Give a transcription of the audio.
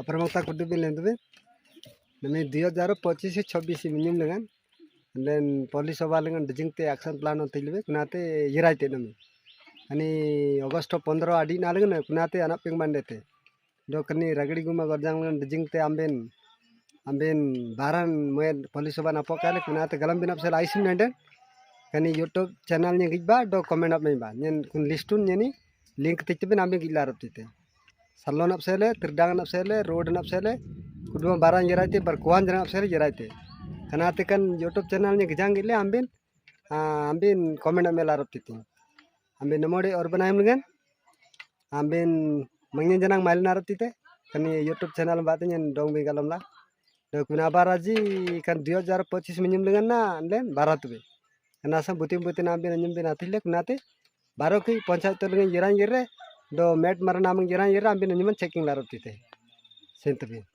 Permata kudu bin lentu bin. Nami 2025-26 minim dengan. Dan polis soal dengan dejengte action plan on tilbe kunate yiraite nami. Ani August 15 adi nalengan kunate anak ping bandete. Do kani ragdi guma gorjang dengan dejengte amben baran moen polis soal apokale kunate galam bin apsel aisim nenden. Kani YouTube channelnya gijba do comment up ba. Nyen kun listun nyeni link tikte bin ambe gilarap tite. Salon apsele, terdangan apsele, road apsele, kudu barang yiraite berkuan jangan apsele yiraite. Karena kan YouTube channelnya gejang gile ambin komen amel arab titi. Ambin nomode urban ayam dengan ambin mangin janang mailin arab tite. Kani YouTube channel batnya dong bingalam lah. Do kuna baraji kan 2025 minyum dengan na len barat be. Karena sam butin ambin anyum bin atile kunate baro ki panchayat dengan jiran jire do met marana mang jiran jire ambin anyum checking larab tite. Sentbe.